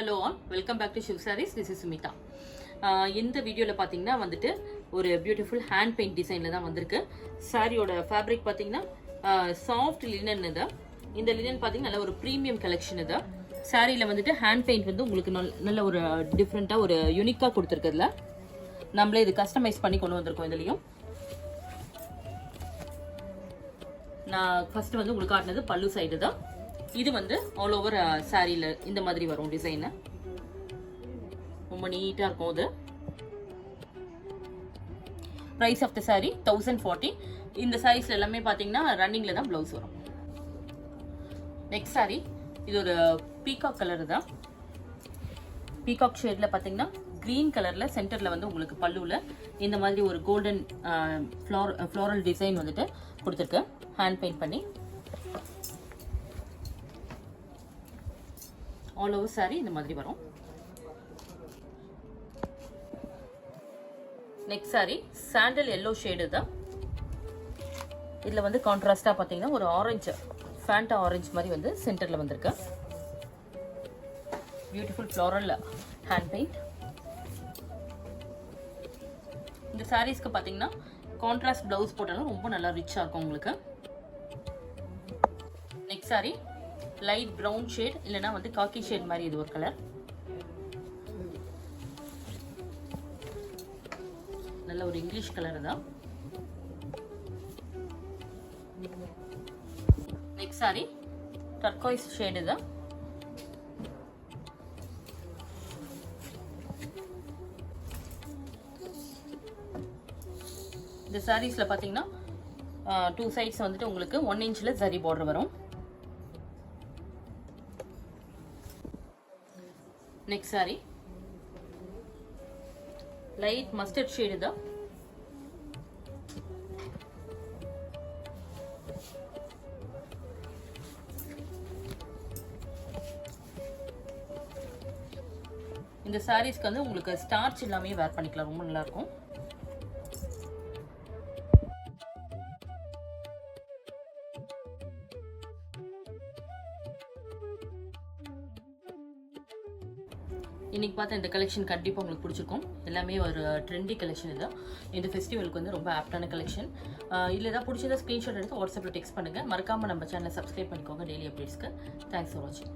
Hello all, welcome back to Shiv Sarees. This is Sumitha. இந்த வீடியோவில் பார்த்தீங்கன்னா வந்துட்டு ஒரு பியூட்டிஃபுல் ஹேண்ட் பெயிண்ட் டிசைனில் தான் வந்திருக்கு. சாரியோட ஃபேப்ரிக் பார்த்தீங்கன்னா சாஃப்ட் லினன் இது. இந்த லினன் பார்த்தீங்கன்னா நல்ல ஒரு ப்ரீமியம் கலெக்ஷன் இது. சாரியில் வந்துட்டு ஹேண்ட் பெயிண்ட் வந்து உங்களுக்கு நல்ல ஒரு டிஃப்ரெண்ட்டாக ஒரு யூனிக்காக கொடுத்துருக்குதுல. நம்மளே இது கஸ்டமைஸ் பண்ணி கொண்டு வந்திருக்கோம். இதுலேயும் நான் ஃபர்ஸ்ட் வந்து உங்களுக்கு காட்டினது பல்லு சைடு தான். இது வந்து ஆல் ஓவர் சாரியில் இந்த மாதிரி வரும் டிசைனு. ரொம்ப நீட்டாக இருக்கும். இது ப்ரைஸ் ஆஃப் த சாரி 1040. இந்த சாரீஸ்ல எல்லாமே பார்த்தீங்கன்னா ரன்னிங்கில் தான் ப்ளவுஸ் வரும். நெக்ஸ்ட் சாரி இது ஒரு பீகாக் கலர் தான். பீகாக் ஷேடில் பார்த்தீங்கன்னா க்ரீன் கலரில் சென்டரில் வந்து உங்களுக்கு பல்லுவில் இந்த மாதிரி ஒரு கோல்டன் ஃப்ளோரல் டிசைன் வந்துட்டு கொடுத்துருக்கு. ஹேண்ட் பெயிண்ட் பண்ணி ஆல் ஓவர் சாரி இந்த மாதிரி வரும். Next sorry sandal yellow shade தான். இதில் வந்து கான்ட்ராஸ்டாக பார்த்தீங்கன்னா ஒரு ஆரஞ்சு ஃபேண்டா ஆரஞ்சு மாதிரி வந்து சென்டரில் வந்திருக்கு. Beautiful floral hand paint. இந்த சாரீஸ்க்கு பார்த்தீங்கன்னா கான்ட்ராஸ்ட் ப்ளவுஸ் போட்டாலும் ரொம்ப நல்லா ரிச்சாக இருக்கும் உங்களுக்கு. Next sorry light brown shade இல்லைனா வந்து காக்கி ஷேட் மாதிரி இது ஒரு கலர். நல்ல ஒரு இங்கிலீஷ் கலர் தான். நெக்ஸ்ட் சாரி டர்காய்ஸ் ஷேடு தான். இந்த சாரீஸ்ல பாத்தீங்கன்னா 2 சைட்ஸ் வந்துட்டு உங்களுக்கு 1 இன்ச்ல ஜரி பார்டர் வரும். Next sorry light mustard shade தான். இந்த சாரீஸ்க்கு வந்து உங்களுக்கு ஸ்டார்ச் எல்லாமே வேர் பண்ணிக்கலாம். ரொம்ப நல்லா இருக்கும். இன்னைக்கு பார்த்தா இந்த கலெக்ஷன் கண்டிப்பாக உங்களுக்கு பிடிச்சிருக்கும். எல்லாமே ஒரு ட்ரெண்டி கலெக்ஷன் இது. இந்த ஃபெஸ்டிவலுக்கு வந்து ரொம்ப ஆப்டான கலெக்ஷன். இல்லை ஏதாவது பிடிச்சதா ஸ்க்ரீன்ஷாட் எடுத்து வாட்ஸ்அப்பில் டெக்ஸ்ட் பண்ணுங்கள். மறக்காமல் நம்ம சேனலை சப்ஸ்கிரைப் பண்ணிக்கோங்க டெய்லி அப்டேட்ஸ்க்கு. தேங்க்ஸ் ஃபார் வாட்சிங்.